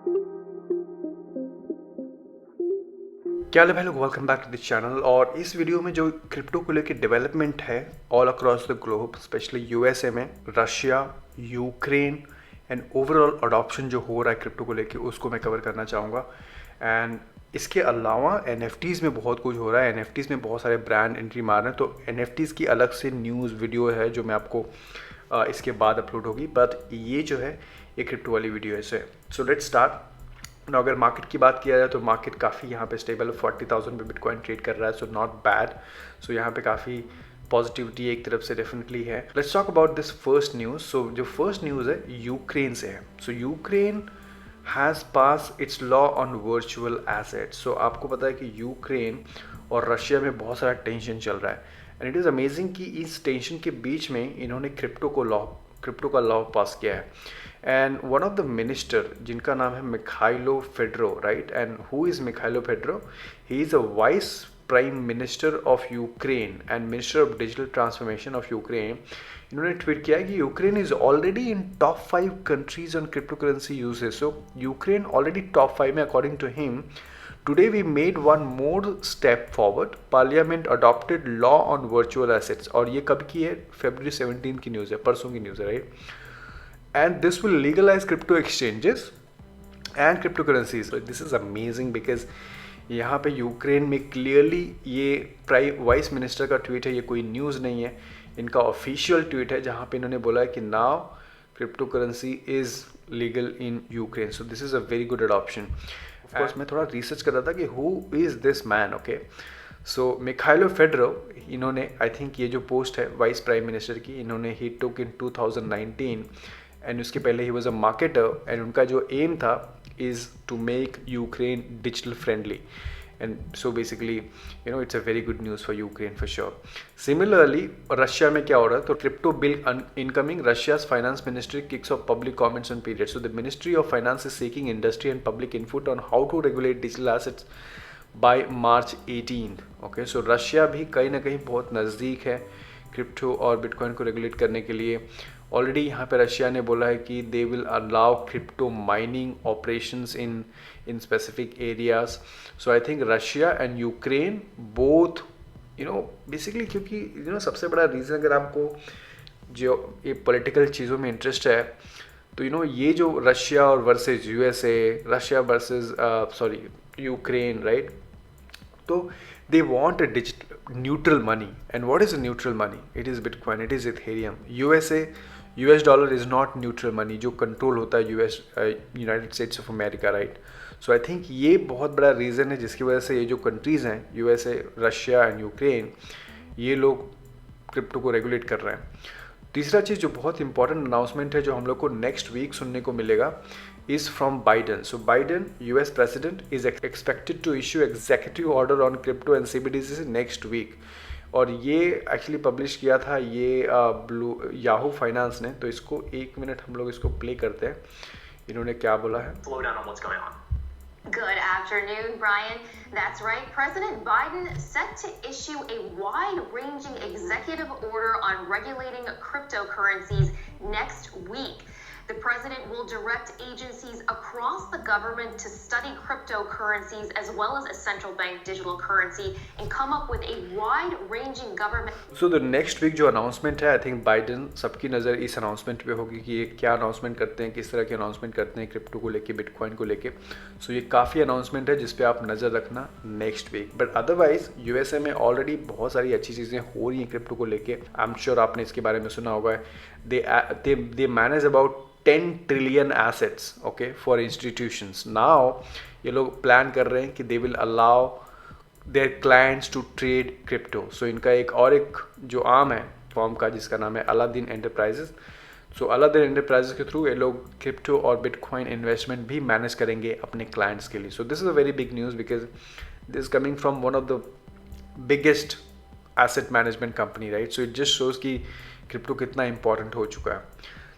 क्या हाल है भाई लोग, welcome back to the channel. और इस वीडियो में जो क्रिप्टो को लेकर डेवलपमेंट है all across the globe, especially USA में, Russia, Ukraine and overall adoption जो हो रहा है क्रिप्टो को लेकर, उसको मैं कवर करना चाहूँगा। एंड इसके अलावा एनएफटीज़ में बहुत कुछ हो रहा है। एनएफटीज़ में बहुत सारे ब्रांड एंट्री मार रहे हैं, तो एनएफटीज़ की अलग से न्यूज़ वीडियो है जो मैं आपको इसके बाद अपलोड होगी। बट ये जो है ये क्रिप्टो वाली वीडियो है। So let's start. ना अगर मार्केट की बात किया जाए तो मार्केट काफ़ी यहाँ पे स्टेबल है, 40,000 पे बिटकॉइन ट्रेड कर रहा है, सो नॉट बैड। सो यहाँ पे काफ़ी पॉजिटिविटी एक तरफ से डेफिनेटली है। Let's talk about this first news. So जो फर्स्ट न्यूज़ है यूक्रेन से है। So Ukraine has pass its law on virtual assets. So आपको पता है कि यूक्रेन और रशिया में बहुत सारा टेंशन चल रहा है, एंड इट इज़ अमेजिंग कि इस टेंशन के बीच में इन्होंने क्रिप्टो का लॉ पास किया है। And one of the minister जिनका नाम है Mykhailo Fedorov, right? And who is Mykhailo Fedorov? He is a vice prime minister of Ukraine and minister of digital transformation of Ukraine. इन्होंने tweet किया है कि Ukraine is already in top 5 countries on crypto currency uses. So Ukraine already top 5 में according to him. Today we made one more step forward. Parliament adopted law on virtual assets. और ये कब की है? February 17 की news है, परसों की न्यूज़ है, right? And this will legalize crypto exchanges and cryptocurrencies. So this is amazing because यहाँ पे यूक्रेन में क्लियरली ये वाइस मिनिस्टर का ट्वीट है, ये कोई न्यूज़ नहीं है, इनका ऑफिशियल ट्वीट है जहाँ पे इन्होंने बोला है कि now crypto currency is legal in Ukraine. So this is a very good adoption. Of course मैं थोड़ा रिसर्च कर रहा था कि who is this man, okay? So Mykhailo Fedorov, इन्होंने आई थिंक ये जो पोस्ट है वाइस प्राइम मिनिस्टर की, इन्होंने ही टुक इन 2019 एंड उसके पहले ही वॉज अ मार्केटर। एंड उनका जो एम था is to make Ukraine digital friendly. And so basically it's a very good news for Ukraine for sure. Similarly Russia में क्या हो रहा है? तो crypto bill incoming, Russia's finance ministry kicks off public comments on period. So the ministry of finance is seeking industry and public input on how to regulate digital assets by March 18। Okay, so Russia भी कहीं ना कहीं बहुत नज़दीक है crypto और bitcoin को regulate करने के लिए। ऑलरेडी यहाँ पे रशिया ने बोला है कि they will allow crypto mining operations in specific areas. So I think Russia and Ukraine both basically, क्योंकि सबसे बड़ा रीज़न, अगर आपको जो ये पॉलिटिकल चीज़ों में इंटरेस्ट है तो ये जो रशिया और versus USA, Russia versus Ukraine, right? तो they want a neutral money. And what is a neutral money? It is Bitcoin, it is Ethereum. US dollar is not neutral money, जो control होता है United states of America, right? So I think ये बहुत बड़ा reason है जिसकी वजह से ये जो कंट्रीज़ हैं, यूएसए, रशिया एंड यूक्रेन, ये लोग क्रिप्टो को रेगुलेट कर रहे हैं। तीसरा चीज़ जो बहुत इंपॉर्टेंट अनाउंसमेंट है जो हम लोग को नेक्स्ट वीक सुनने को मिलेगा is from Biden. So Biden, US president, is expected to issue executive order on crypto and CBDCs next week. और ये एक्चुअली पब्लिश किया था ये याहू फाइनेंस ने, तो इसको एक मिनट हम लोग इसको प्ले करते हैं, इन्होंने क्या बोला है। Slow down on what's going on. Good afternoon, Brian. That's right. President Biden set to issue a wide-ranging executive order on regulating cryptocurrencies next week. The president will direct agencies across the government to study cryptocurrencies as well as a central bank digital currency and come up with a wide-ranging government. So the next week जो announcement है, I think Biden, सबकी नज़र इस announcement पे होगी कि ये क्या अनाउंसमेंट करते हैं, किस तरह के अनाउंसमेंट करते हैं क्रिप्टो को लेके, बिटकॉइन को लेके। सो ये काफ़ी अनाउंसमेंट है जिस पे आप नज़र रखना next week. But otherwise USA में ऑलरेडी बहुत सारी अच्छी चीज़ें हो रही हैं क्रिप्टो को लेके। आई एम श्योर आपने इसके बारे में सुना होगा। They manage about 10 trillion assets, okay, for institutions. Now ये लोग प्लान कर रहे हैं कि they will allow their clients to trade crypto. So इनका एक जो आर्म है फॉर्म का जिसका नाम है अलादीन एंटरप्राइजेस। सो अलादीन एंटरप्राइजेस के थ्रू ये लोग क्रिप्टो और बिटकॉइन इन्वेस्टमेंट भी मैनेज करेंगे अपने क्लाइंट्स के लिए। सो this is a very big news because this coming from one of the biggest asset management company, right? So it just shows कि क्रिप्टो कितना इंपॉर्टेंट हो चुका है।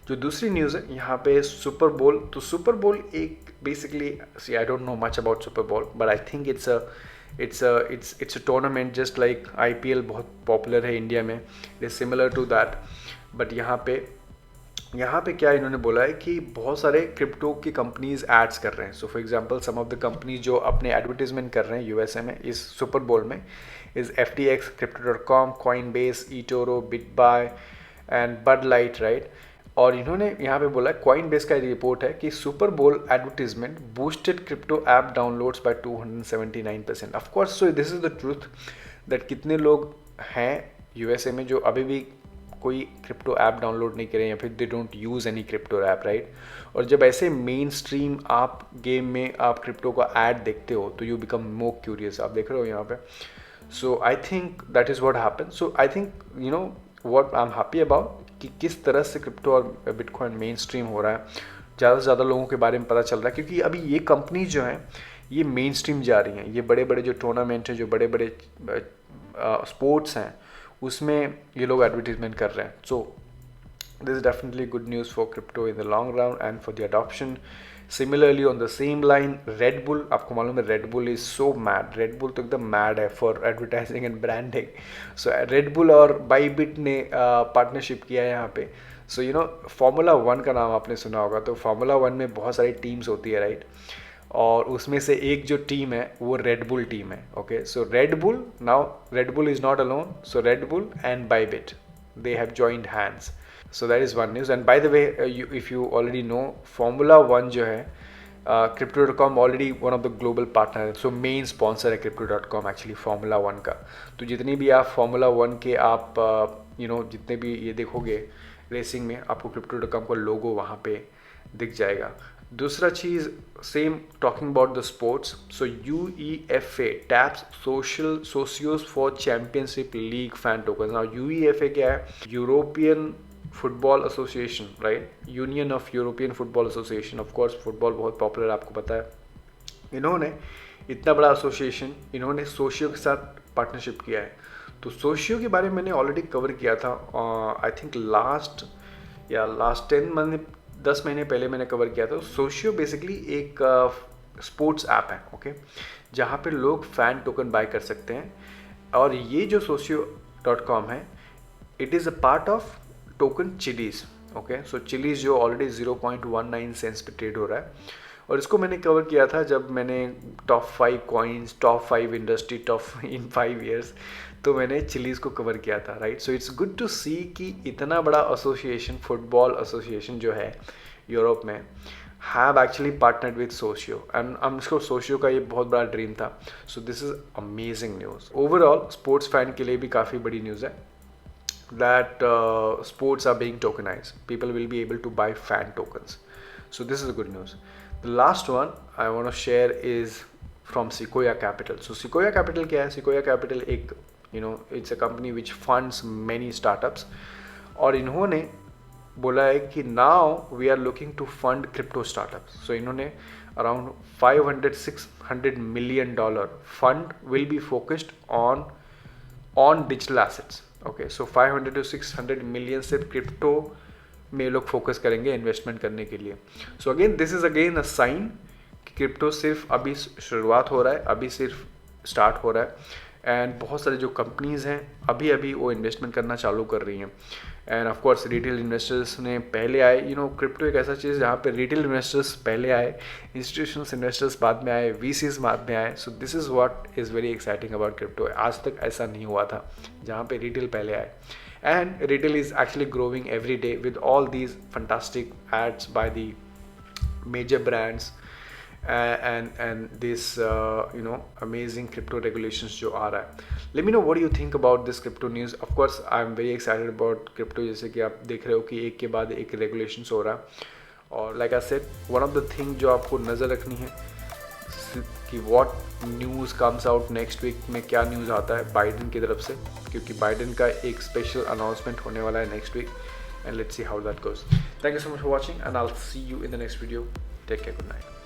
जो दूसरी न्यूज़ है यहाँ पे सुपर बोल। तो सुपर बोल एक basically, I don't know much about super bowl, but I think it's a tournament just like IPL बहुत पॉपुलर है इंडिया में, it is similar to that. But यहाँ पे यहाँ पे क्या इन्होंने बोला है कि बहुत सारे क्रिप्टो की कंपनीज एड्स कर रहे हैं. So for example some of the companies जो अपने एडवर्टीजमेंट कर रहे हैं यूएसए में इस सुपर बोल में is FTX, Crypto.com, Coinbase, eToro, BitBuy and Bud Light, right. और इन्होंने यहाँ पे बोला Coinbase का रिपोर्ट है कि super bowl advertisement boosted crypto app downloads by 279%. Of course, so this is the truth that कितने लोग हैं यूएसए में जो अभी भी कोई क्रिप्टो ऐप डाउनलोड नहीं करें या फिर they don't use any crypto app, right. और जब ऐसे मेन स्ट्रीम आप गेम में आप क्रिप्टो का ऐड देखते हो तो यू बिकम मोर क्यूरियस. आप देख रहे हो यहाँ पे. So I think that is what happen. So I think you know what I am happy about कि किस तरह से क्रिप्टो और बिटकॉइन मेन स्ट्रीम हो रहा है. ज़्यादा से ज़्यादा लोगों के बारे में पता चल रहा है क्योंकि अभी ये कंपनी जो है ये मेन स्ट्रीम जा रही हैं. ये बड़े बड़े जो टूर्नामेंट हैं, जो बड़े बड़े स्पोर्ट्स हैं, उसमें ये लोग एडवर्टीजमेंट कर रहे हैं. सो this is definitely good news for crypto in the long run and for the adoption. Similarly on the same line red bull, आपको मालूम है red Bull is so mad. Red bull तो एकदम मैड है for advertising and branding. So Red bull और Bybit ने partnership किया है यहाँ पे. सो यू नो फार्मूला 1 का नाम आपने सुना होगा. तो फार्मूला 1 में बहुत सारी टीम्स होती है, राइट. और उसमें से एक जो टीम है वो रेड बुल टीम है. Okay, so Red Bull, now Red Bull is not alone. So Red Bull and Bybit they have joined hands. So that is one news. And by the way if you already know formula 1 जो है Crypto.com already one of the global partner है. So main sponsor है Crypto.com actually formula 1 का. तो जितनी भी आप formula 1 के आप जितने भी ये देखोगे रेसिंग में आपको Crypto.com का लोगो वहाँ पे दिख जाएगा. दूसरा चीज़ same talking about the sports. So UEFA taps Socios for champions league fan token. Now UEFA क्या है? European football association, right. Union of European football association. Of course football बहुत पॉपुलर आपको पता है. इन्होंने इतना बड़ा एसोसिएशन इन्होंने सोशियो के साथ पार्टनरशिप किया है. तो सोशियो के बारे में मैंने ऑलरेडी कवर किया था. आई थिंक लास्ट 10 महीने पहले मैंने कवर किया था. सोशियो बेसिकली एक स्पोर्ट्स ऐप है, ओके, जहाँ पे लोग फ़ैन टोकन बाय कर सकते हैं. और ये जो socio.com है it is a part of token chillies. Okay, so chillies जो ऑलरेडी 0.19 सेंट्स पे ट्रेड हो रहा है. और इसको मैंने कवर किया था जब मैंने top 5 coins, top 5 industry, top in 5 years, तो मैंने चिलीज़ को कवर किया था, right. So it's good to see कि इतना बड़ा एसोसिएशन, फुटबॉल एसोसिएशन जो है यूरोप में, have actually partnered with socio. And इसको सोशियो का ये बहुत बड़ा ड्रीम था. सो this is amazing news. Overall sports fan के लिए भी काफ़ी बड़ी न्यूज़ है that sports are being tokenized. People will be able to buy fan tokens. So this is good news. The last one I want to share is from Sequoia Capital. So Sequoia Capital क्या है? Sequoia Capital एक it's a company which funds many startups. और इन्होंने बोला है कि now we are looking to fund crypto startups. So इन्होंने around $500-600 million fund will be focused on digital assets. Okay, so 500 to 600 million सिर्फ crypto में लोग फोकस करेंगे इन्वेस्टमेंट करने के लिए. So again this is again a sign कि क्रिप्टो सिर्फ अभी शुरुआत हो रहा है, अभी सिर्फ स्टार्ट हो रहा है. एंड बहुत सारे जो कंपनीज़ हैं अभी वो इन्वेस्टमेंट करना चालू कर रही हैं. End of course retail investors ने पहले आए. क्रिप्टो एक ऐसा चीज़ जहाँ पे रिटेल इन्वेस्टर्स पहले आए, इंस्टीट्यूशनल इन्वेस्टर्स बाद में आए, VCs बाद में आए. सो this is what is very exciting about crypto. आज तक ऐसा नहीं हुआ था जहाँ पे रिटेल पहले आए. And retail is actually growing every day with all these fantastic ads by the major brands and this amazing crypto regulations जो आ रहा है. Let me know what do you think about this crypto news. Of course I am very excited about crypto. जैसे कि आप देख रहे हो कि एक के बाद एक regulations हो रहा है. और like I said, one of the things जो आपको नज़र रखनी है कि what news comes out next week में क्या न्यूज़ आता है बाइडन की तरफ से, क्योंकि बाइडन का एक स्पेशल अनाउंसमेंट होने वाला है next week. And let's see how that goes. Thank you so much for watching and I'll see you in the next video. Take care. Good night.